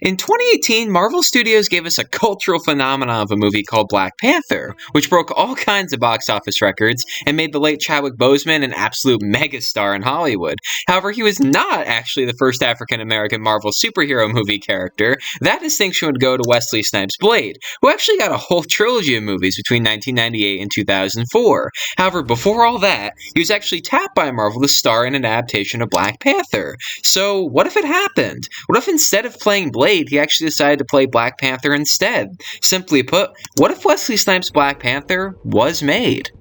In 2018, Marvel Studios gave us a cultural phenomenon of a movie called Black Panther, which broke all kinds of box office records and made the late Chadwick Boseman an absolute megastar in Hollywood. However, he was not actually the first African-American Marvel superhero movie character. That distinction would go to Wesley Snipes' Blade, who actually got a whole trilogy of movies between 1998 and 2004. However, before all that, he was actually tapped by Marvel to star in an adaptation of Black Panther. So, what if it happened? What if instead of playing Blade, he actually decided to play Black Panther instead? Simply put, what if Wesley Snipes' Black Panther was made?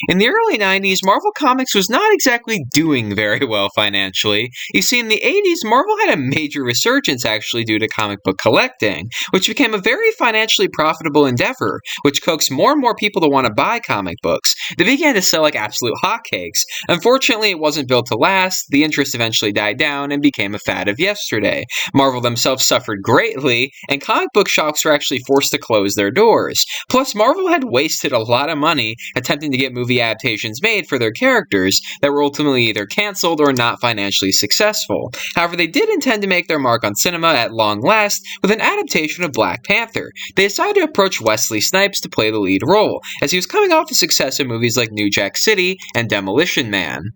In the early 90s, Marvel Comics was not exactly doing very well financially. You see, in the 80s, Marvel had a major resurgence actually due to comic book collecting, which became a very financially profitable endeavor, which coaxed more and more people to want to buy comic books. They began to sell like absolute hotcakes. Unfortunately, it wasn't built to last. The interest eventually died down and became a fad of yesterday. Marvel themselves suffered greatly, and comic book shops were actually forced to close their doors. Plus, Marvel had wasted a lot of money attempting to get movie adaptations made for their characters that were ultimately either cancelled or not financially successful. However, they did intend to make their mark on cinema at long last with an adaptation of Black Panther. They decided to approach Wesley Snipes to play the lead role, as he was coming off the success of movies like New Jack City and Demolition Man.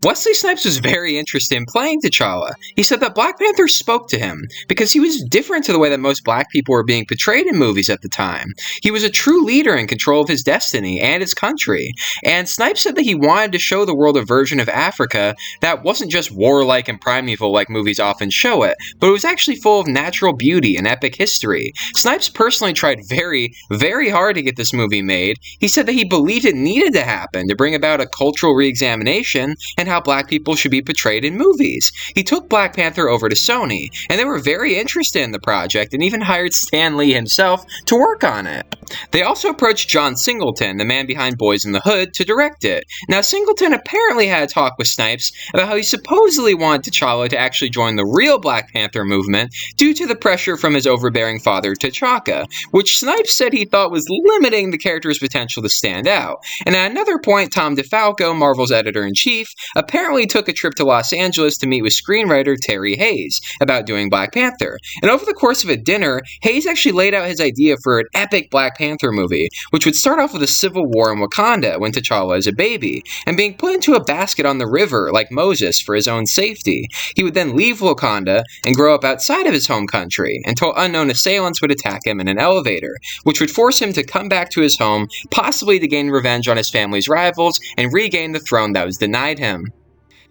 Wesley Snipes was very interested in playing T'Challa. He said that Black Panther spoke to him because he was different to the way that most black people were being portrayed in movies at the time. He was a true leader in control of his destiny and his country. And Snipes said that he wanted to show the world a version of Africa that wasn't just warlike and primeval like movies often show it, but it was actually full of natural beauty and epic history. Snipes personally tried very, very hard to get this movie made. He said that he believed it needed to happen to bring about a cultural re-examination and how black people should be portrayed in movies. He took Black Panther over to Sony, and they were very interested in the project and even hired Stan Lee himself to work on it. They also approached John Singleton, the man behind Boys in the Hood, to direct it. Now, Singleton apparently had a talk with Snipes about how he supposedly wanted T'Challa to actually join the real Black Panther movement due to the pressure from his overbearing father T'Chaka, which Snipes said he thought was limiting the character's potential to stand out. And at another point, Tom DeFalco, Marvel's editor-in-chief, apparently took a trip to Los Angeles to meet with screenwriter Terry Hayes about doing Black Panther. And over the course of a dinner, Hayes actually laid out his idea for an epic Black Panther movie, which would start off with a civil war in Wakanda when T'Challa is a baby, and being put into a basket on the river like Moses for his own safety. He would then leave Wakanda and grow up outside of his home country until unknown assailants would attack him in an elevator, which would force him to come back to his home, possibly to gain revenge on his family's rivals and regain the throne that was denied him.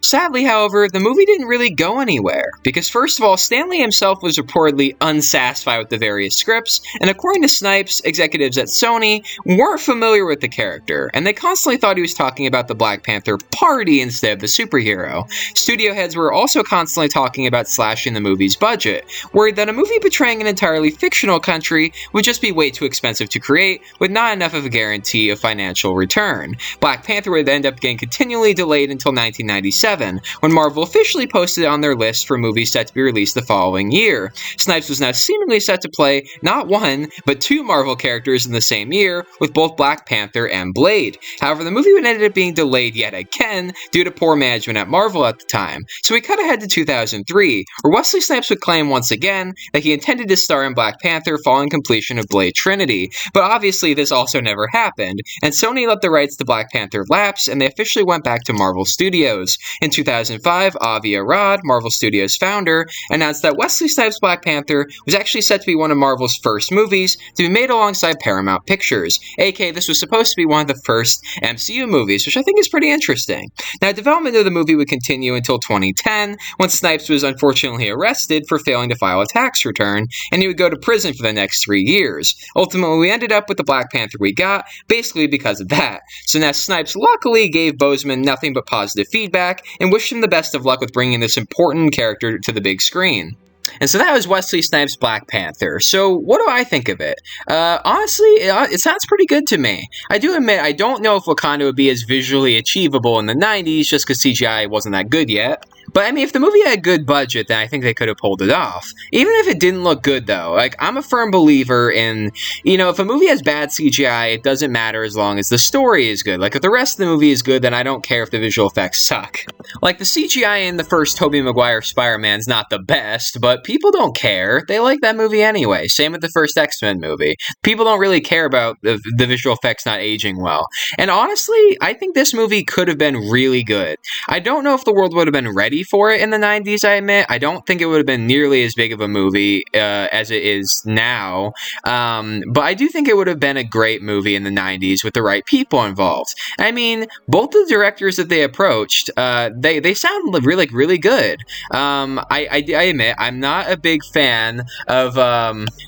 Sadly, however, the movie didn't really go anywhere, because first of all, Stan Lee himself was reportedly unsatisfied with the various scripts, and according to Snipes, executives at Sony weren't familiar with the character, and they constantly thought he was talking about the Black Panther party instead of the superhero. Studio heads were also constantly talking about slashing the movie's budget, worried that a movie portraying an entirely fictional country would just be way too expensive to create, with not enough of a guarantee of financial return. Black Panther would end up getting continually delayed until 1997, when Marvel officially posted it on their list for movies set to be released the following year. Snipes was now seemingly set to play not one, but two Marvel characters in the same year, with both Black Panther and Blade. However, the movie would end up being delayed yet again due to poor management at Marvel at the time. So we cut ahead to 2003, where Wesley Snipes would claim once again that he intended to star in Black Panther following completion of Blade Trinity. But obviously this also never happened, and Sony let the rights to Black Panther lapse, and they officially went back to Marvel Studios. In 2005, Avi Arad, Marvel Studios founder, announced that Wesley Snipes' Black Panther was actually set to be one of Marvel's first movies to be made alongside Paramount Pictures, aka this was supposed to be one of the first MCU movies, which I think is pretty interesting. Now, development of the movie would continue until 2010, when Snipes was unfortunately arrested for failing to file a tax return, and he would go to prison for the next 3 years. Ultimately, we ended up with the Black Panther we got, basically because of that. So now Snipes luckily gave Boseman nothing but positive feedback, and wished him the best of luck with bringing this important character to the big screen. And so that was Wesley Snipes' Black Panther. So what do I think of it? Honestly, it sounds pretty good to me. I do admit, I don't know if Wakanda would be as visually achievable in the 90s just because CGI wasn't that good yet. But I mean, if the movie had a good budget, then I think they could have pulled it off. Even if it didn't look good, though, like, I'm a firm believer in, if a movie has bad CGI, it doesn't matter as long as the story is good. Like, if the rest of the movie is good, then I don't care if the visual effects suck. Like, the CGI in the first Tobey Maguire Spider-Man's not the best, but people don't care. They like that movie anyway. Same with the first X-Men movie. People don't really care about the visual effects not aging well. And honestly, I think this movie could have been really good. I don't know if the world would have been ready for it in the 90s, I admit. I don't think it would have been nearly as big of a movie as it is now. But I do think it would have been a great movie in the 90s with the right people involved. I mean, both the directors that they approached, they sound really, really good. I admit, I'm not a big fan of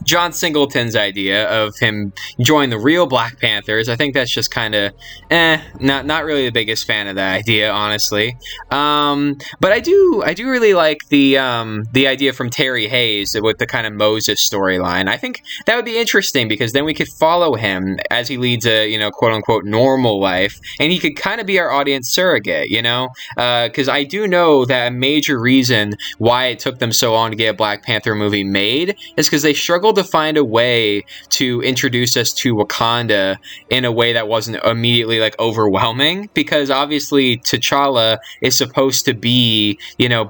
John Singleton's idea of him joining the real Black Panthers. I think that's just kind of, not really the biggest fan of that idea, honestly. But I do really like the idea from Terry Hayes with the kind of Moses storyline. I think that would be interesting because then we could follow him as he leads a, quote unquote normal life, and he could kind of be our audience surrogate, because I do know that a major reason why it took them so long to get a Black Panther movie made is because they struggled to find a way to introduce us to Wakanda in a way that wasn't immediately like overwhelming, because obviously T'Challa is supposed to be,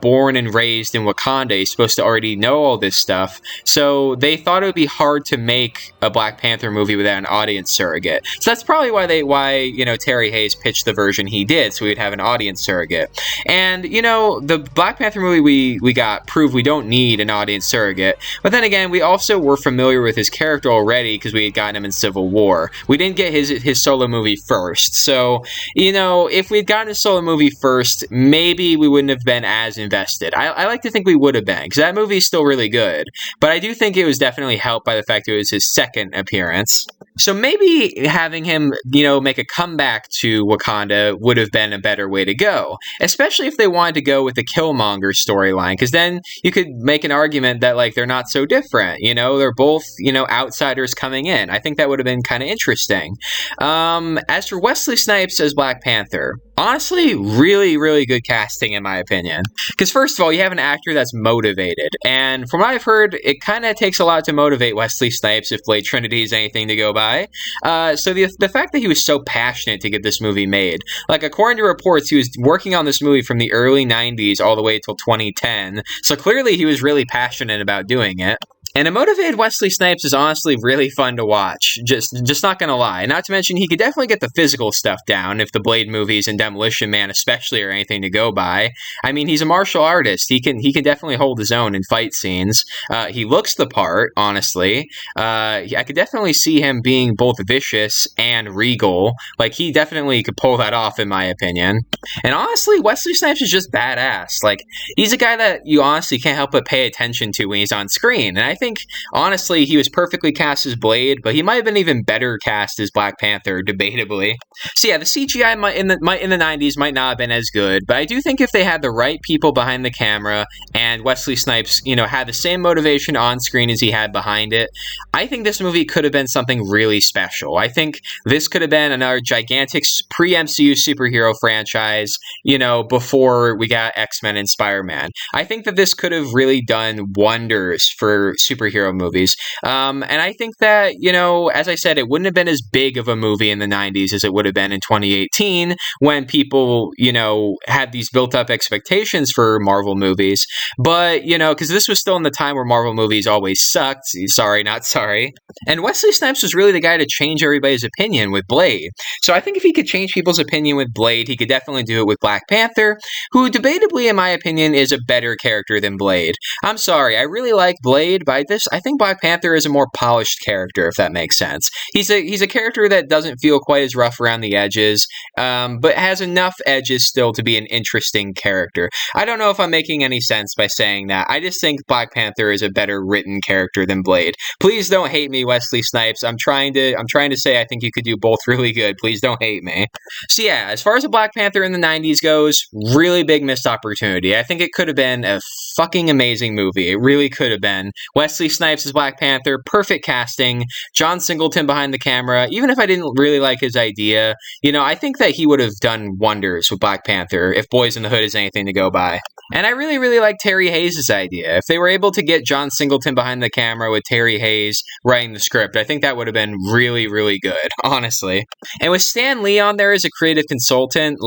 born and raised in Wakanda. He's supposed to already know all this stuff. So they thought it would be hard to make a Black Panther movie without an audience surrogate. So that's probably why Terry Hayes pitched the version he did, so we'd have an audience surrogate. And, the Black Panther movie we got proved we don't need an audience surrogate. But then again, we also were familiar with his character already because we had gotten him in Civil War. We didn't get his solo movie first. So, if we'd gotten his solo movie first, maybe we wouldn't have been as invested. I like to think we would have been, because that movie is still really good. But I do think it was definitely helped by the fact it was his second appearance. So maybe having him, make a comeback to Wakanda would have been a better way to go, especially if they wanted to go with the Killmonger storyline, because then you could make an argument that, like, they're not so different, they're both, outsiders coming in. I think that would have been kind of interesting. As for Wesley Snipes as Black Panther, honestly, really, really good casting in my opinion. Because first of all, you have an actor that's motivated, and from what I've heard, it kind of takes a lot to motivate Wesley Snipes if Blade Trinity is anything to go by. So the fact that he was so passionate to get this movie made, like according to reports, he was working on this movie from the early 90s all the way till 2010, so clearly he was really passionate about doing it. And a motivated Wesley Snipes is honestly really fun to watch, just not gonna lie. Not to mention, he could definitely get the physical stuff down if the Blade movies and Demolition Man especially are anything to go by. I mean, he's a martial artist. He can definitely hold his own in fight scenes. He looks the part, honestly. I could definitely see him being both vicious and regal. Like, he definitely could pull that off, in my opinion. And honestly, Wesley Snipes is just badass. Like, he's a guy that you honestly can't help but pay attention to when he's on screen. And I think, honestly, he was perfectly cast as Blade, but he might have been even better cast as Black Panther, debatably. So yeah, the CGI in the 90s might not have been as good, but I do think if they had the right people behind the camera and Wesley Snipes, had the same motivation on screen as he had behind it, I think this movie could have been something really special. I think this could have been another gigantic pre-MCU superhero franchise, before we got X-Men and Spider-Man. I think that this could have really done wonders for superhero movies. And I think that, as I said, it wouldn't have been as big of a movie in the 90s as it would have been in 2018 when people, had these built up expectations for Marvel movies. But, because this was still in the time where Marvel movies always sucked. Sorry, not sorry. And Wesley Snipes was really the guy to change everybody's opinion with Blade. So I think if he could change people's opinion with Blade, he could definitely do it with Black Panther, who debatably, in my opinion, is a better character than Blade. I'm sorry, I really like Blade, but I I think Black Panther is a more polished character, if that makes sense. He's a character that doesn't feel quite as rough around the edges, but has enough edges still to be an interesting character. I don't know if I'm making any sense by saying that. I just think Black Panther is a better written character than Blade. Please don't hate me, Wesley Snipes. I'm trying to say I think you could do both really good. Please don't hate me. So yeah, as far as the Black Panther in the 90s goes, really big missed opportunity. I think it could have been a fucking amazing movie. It really could have been. Wesley Snipes as Black Panther, perfect casting. John Singleton behind the camera. Even if I didn't really like his idea, I think that he would have done wonders with Black Panther if Boys in the Hood is anything to go by. And I really, really like Terry Hayes' idea. If they were able to get John Singleton behind the camera with Terry Hayes writing the script, I think that would have been really, really good, honestly. And with Stan Lee on there as a creative consultant,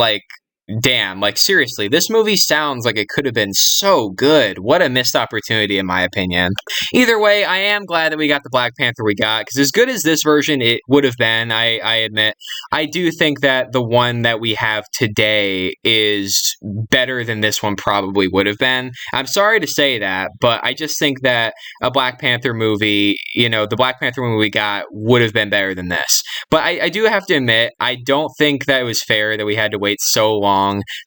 damn, seriously, this movie sounds like it could have been so good. What a missed opportunity, in my opinion. Either way, I am glad that we got the Black Panther we got, because as good as this version it would have been, I admit, I do think that the one that we have today is better than this one probably would have been. I'm sorry to say that, but I just think that a Black Panther movie, the Black Panther movie we got would have been better than this. But I do have to admit, I don't think that it was fair that we had to wait so long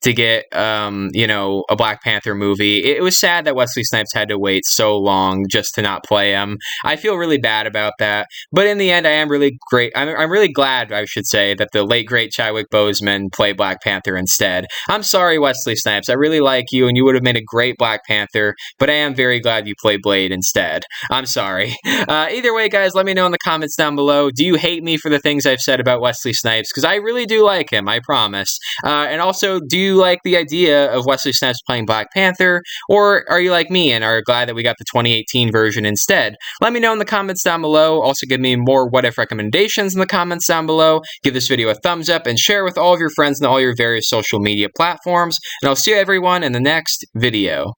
to get, a Black Panther movie. It was sad that Wesley Snipes had to wait so long just to not play him. I feel really bad about that. But in the end, I am really great. I'm really glad, I should say, that the late, great Chadwick Boseman played Black Panther instead. I'm sorry, Wesley Snipes. I really like you, and you would have made a great Black Panther, but I am very glad you played Blade instead. I'm sorry. Either way, guys, let me know in the comments down below. Do you hate me for the things I've said about Wesley Snipes? Because I really do like him, I promise. And also, do you like the idea of Wesley Snipes playing Black Panther, or are you like me and are glad that we got the 2018 version instead? Let me know in the comments down below. Also, give me more what if recommendations in the comments down below. Give this video a thumbs up and share with all of your friends and all your various social media platforms. And I'll see everyone in the next video.